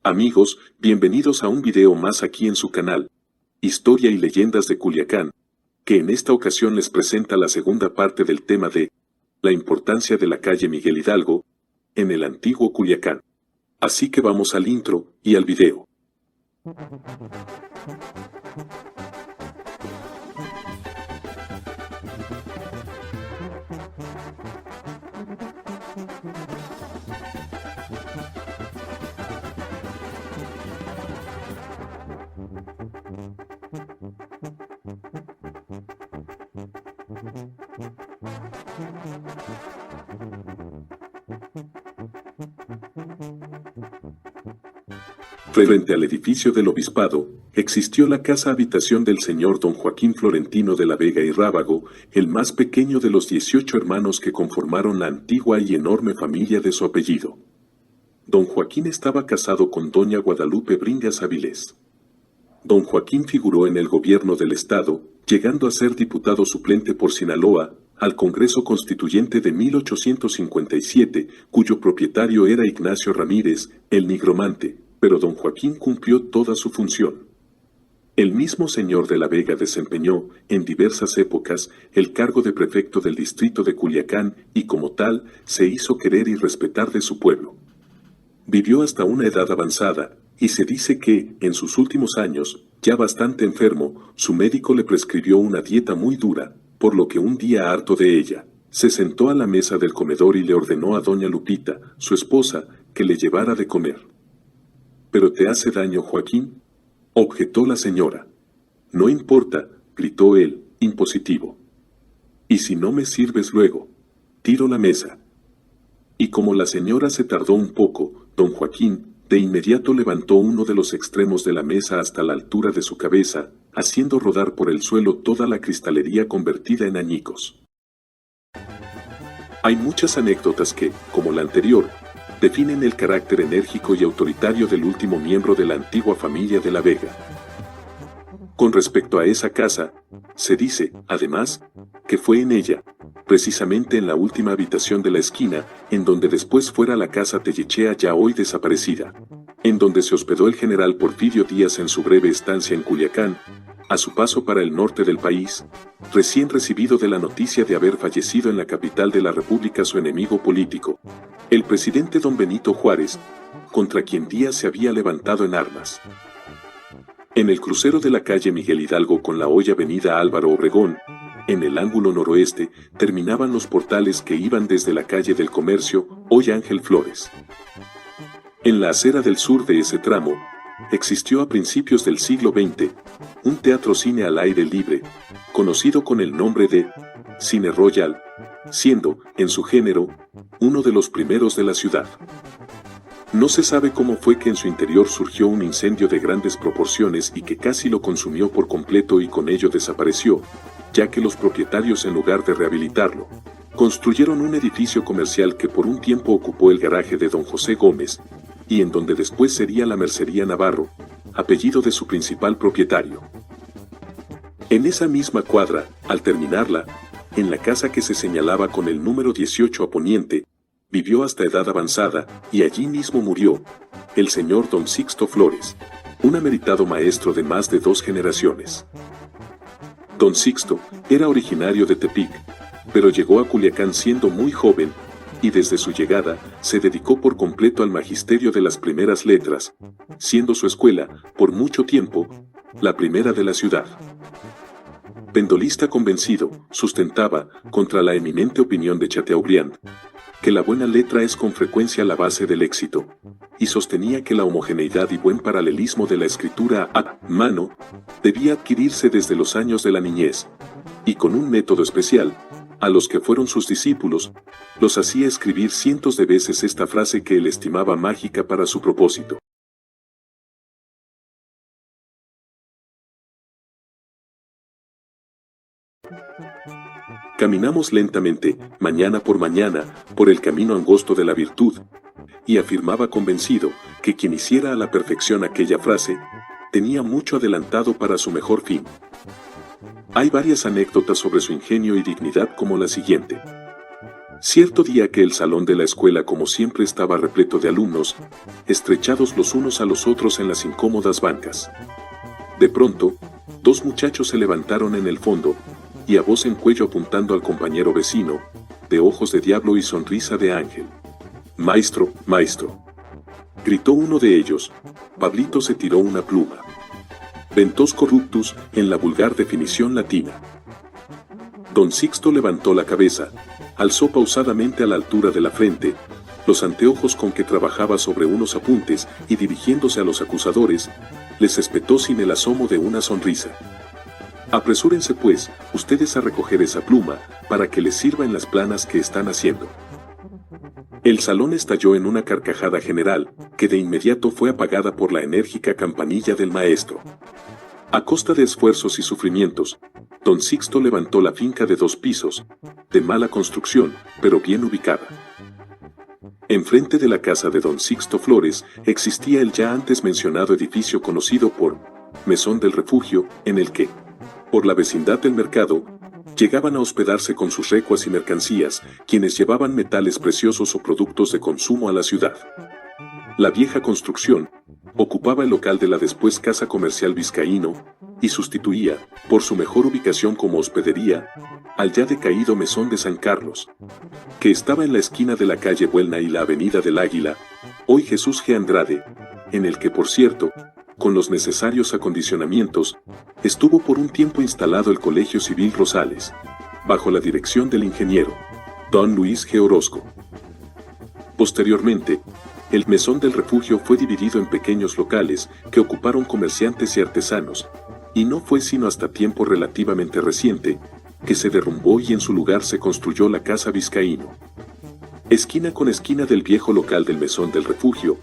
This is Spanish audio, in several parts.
Amigos, bienvenidos a un video más aquí en su canal, Historia y Leyendas de Culiacán, que en esta ocasión les presenta la segunda parte del tema de la importancia de la calle Miguel Hidalgo en el antiguo Culiacán. Así que vamos al intro y al video. Frente al edificio del obispado, existió la casa habitación del señor don Joaquín Florentino de la Vega y Rábago, el más pequeño de los 18 hermanos que conformaron la antigua y enorme familia de su apellido. Don Joaquín estaba casado con doña Guadalupe Bringas Avilés. Don Joaquín figuró en el gobierno del estado, llegando a ser diputado suplente por Sinaloa, al Congreso Constituyente de 1857, cuyo propietario era Ignacio Ramírez, el nigromante, pero don Joaquín cumplió toda su función. El mismo señor de la Vega desempeñó, en diversas épocas, el cargo de prefecto del distrito de Culiacán y como tal, se hizo querer y respetar de su pueblo. Vivió hasta una edad avanzada, y se dice que, en sus últimos años, ya bastante enfermo, su médico le prescribió una dieta muy dura, por lo que un día harto de ella, se sentó a la mesa del comedor y le ordenó a doña Lupita, su esposa, que le llevara de comer. ¿Pero te hace daño, Joaquín?, objetó la señora. No importa, gritó él, impositivo. Y si no me sirves luego, tiro la mesa. Y como la señora se tardó un poco, don Joaquín, de inmediato levantó uno de los extremos de la mesa hasta la altura de su cabeza, haciendo rodar por el suelo toda la cristalería convertida en añicos. Hay muchas anécdotas que, como la anterior, definen el carácter enérgico y autoritario del último miembro de la antigua familia de la Vega. Con respecto a esa casa, se dice, además, que fue en ella, precisamente en la última habitación de la esquina, en donde después fuera la casa Tellechea ya hoy desaparecida, en donde se hospedó el general Porfirio Díaz en su breve estancia en Culiacán, a su paso para el norte del país, recién recibido de la noticia de haber fallecido en la capital de la República su enemigo político, el presidente don Benito Juárez, contra quien Díaz se había levantado en armas. En el crucero de la calle Miguel Hidalgo con la hoy avenida Álvaro Obregón, en el ángulo noroeste, terminaban los portales que iban desde la calle del Comercio, hoy Ángel Flores. En la acera del sur de ese tramo, existió a principios del siglo XX, un teatro-cine al aire libre, conocido con el nombre de Cine Royal, siendo, en su género, uno de los primeros de la ciudad. No se sabe cómo fue que en su interior surgió un incendio de grandes proporciones y que casi lo consumió por completo y con ello desapareció, ya que los propietarios, en lugar de rehabilitarlo, construyeron un edificio comercial que por un tiempo ocupó el garaje de don José Gómez, y en donde después sería la Mercería Navarro, apellido de su principal propietario. En esa misma cuadra, al terminarla, en la casa que se señalaba con el número 18 a poniente, vivió hasta edad avanzada, y allí mismo murió, el señor don Sixto Flores, un ameritado maestro de más de 2 generaciones. Don Sixto era originario de Tepic, pero llegó a Culiacán siendo muy joven, y desde su llegada, se dedicó por completo al magisterio de las primeras letras, siendo su escuela, por mucho tiempo, la primera de la ciudad. Pendolista convencido, sustentaba, contra la eminente opinión de Chateaubriand, que la buena letra es con frecuencia la base del éxito, y sostenía que la homogeneidad y buen paralelismo de la escritura a mano debía adquirirse desde los años de la niñez, y con un método especial, a los que fueron sus discípulos, los hacía escribir cientos de veces esta frase que él estimaba mágica para su propósito. Caminamos lentamente, mañana por mañana, por el camino angosto de la virtud, y afirmaba convencido que quien hiciera a la perfección aquella frase, tenía mucho adelantado para su mejor fin. Hay varias anécdotas sobre su ingenio y dignidad como la siguiente. Cierto día que el salón de la escuela como siempre estaba repleto de alumnos, estrechados los unos a los otros en las incómodas bancas. De pronto, dos muchachos se levantaron en el fondo, y a voz en cuello apuntando al compañero vecino, de ojos de diablo y sonrisa de ángel. «Maestro, maestro», gritó uno de ellos. Pablito se tiró una pluma. «Ventos corruptus», en la vulgar definición latina. Don Sixto levantó la cabeza, alzó pausadamente a la altura de la frente, los anteojos con que trabajaba sobre unos apuntes y dirigiéndose a los acusadores, les espetó sin el asomo de una sonrisa. «Apresúrense pues, ustedes a recoger esa pluma, para que les sirva en las planas que están haciendo». El salón estalló en una carcajada general, que de inmediato fue apagada por la enérgica campanilla del maestro. A costa de esfuerzos y sufrimientos, Don Sixto levantó la finca de 2 pisos, de mala construcción, pero bien ubicada. Enfrente de la casa de Don Sixto Flores existía el ya antes mencionado edificio conocido por Mesón del Refugio, en el que, por la vecindad del mercado, llegaban a hospedarse con sus recuas y mercancías, quienes llevaban metales preciosos o productos de consumo a la ciudad. La vieja construcción ocupaba el local de la después Casa Comercial Vizcaíno y sustituía, por su mejor ubicación como hospedería, al ya decaído Mesón de San Carlos, que estaba en la esquina de la calle Buelna y la avenida del Águila, hoy Jesús G. Andrade, en el que, por cierto, con los necesarios acondicionamientos, estuvo por un tiempo instalado el Colegio Civil Rosales, bajo la dirección del ingeniero Don Luis G. Orozco. Posteriormente, el Mesón del Refugio fue dividido en pequeños locales que ocuparon comerciantes y artesanos, y no fue sino hasta tiempo relativamente reciente que se derrumbó y en su lugar se construyó la Casa Vizcaíno. Esquina con esquina del viejo local del Mesón del Refugio,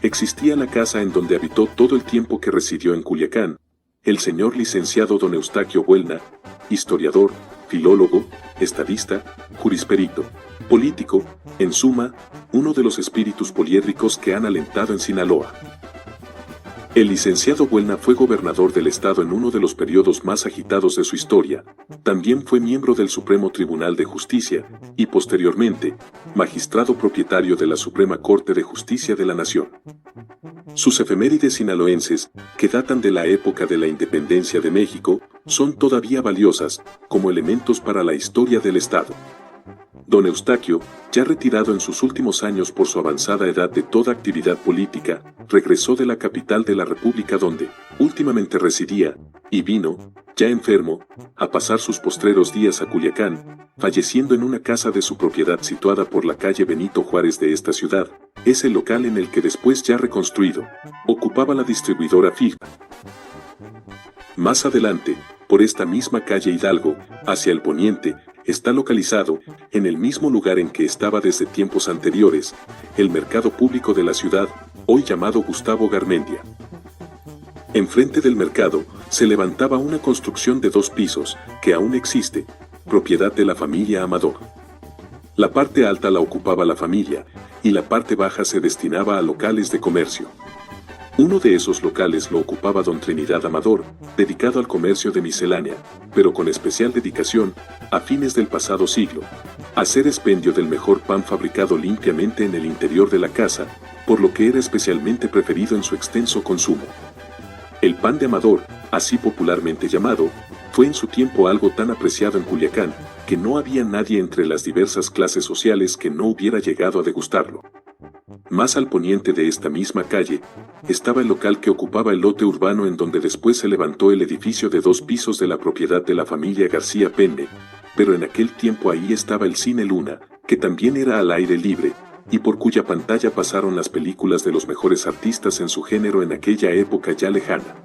existía la casa en donde habitó todo el tiempo que residió en Culiacán, el señor licenciado don Eustaquio Buelna, historiador, filólogo, estadista, jurisperito, político, en suma, uno de los espíritus poliédricos que han alentado en Sinaloa. El licenciado Buelna fue gobernador del estado en uno de los periodos más agitados de su historia, también fue miembro del Supremo Tribunal de Justicia, y posteriormente, magistrado propietario de la Suprema Corte de Justicia de la Nación. Sus efemérides sinaloenses, que datan de la época de la independencia de México, son todavía valiosas, como elementos para la historia del estado. Don Eustaquio, ya retirado en sus últimos años por su avanzada edad de toda actividad política, regresó de la capital de la República donde últimamente residía, y vino, ya enfermo, a pasar sus postreros días a Culiacán, falleciendo en una casa de su propiedad situada por la calle Benito Juárez de esta ciudad, es el local en el que después ya reconstruido, ocupaba la distribuidora fija. Más adelante, por esta misma calle Hidalgo, hacia el poniente, está localizado, en el mismo lugar en que estaba desde tiempos anteriores, el mercado público de la ciudad, hoy llamado Gustavo Garmendia. Enfrente del mercado, se levantaba una construcción de 2 pisos, que aún existe, propiedad de la familia Amador. La parte alta la ocupaba la familia, y la parte baja se destinaba a locales de comercio. Uno de esos locales lo ocupaba don Trinidad Amador, dedicado al comercio de miscelánea, pero con especial dedicación, a fines del pasado siglo, a hacer expendio del mejor pan fabricado limpiamente en el interior de la casa, por lo que era especialmente preferido en su extenso consumo. El pan de Amador, así popularmente llamado, fue en su tiempo algo tan apreciado en Culiacán, que no había nadie entre las diversas clases sociales que no hubiera llegado a degustarlo. Más al poniente de esta misma calle, estaba el local que ocupaba el lote urbano en donde después se levantó el edificio de 2 pisos de la propiedad de la familia García Penne, pero en aquel tiempo ahí estaba el Cine Luna, que también era al aire libre, y por cuya pantalla pasaron las películas de los mejores artistas en su género en aquella época ya lejana.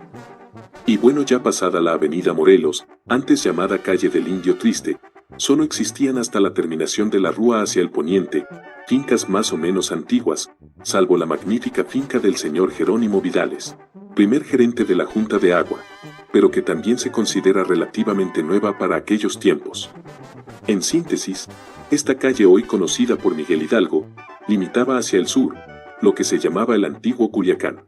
Y bueno, ya pasada la avenida Morelos, antes llamada calle del Indio Triste, solo existían hasta la terminación de la rúa hacia el poniente, fincas más o menos antiguas, salvo la magnífica finca del señor Jerónimo Vidales, primer gerente de la Junta de Agua, pero que también se considera relativamente nueva para aquellos tiempos. En síntesis, esta calle hoy conocida por Miguel Hidalgo, limitaba hacia el sur, lo que se llamaba el antiguo Culiacán.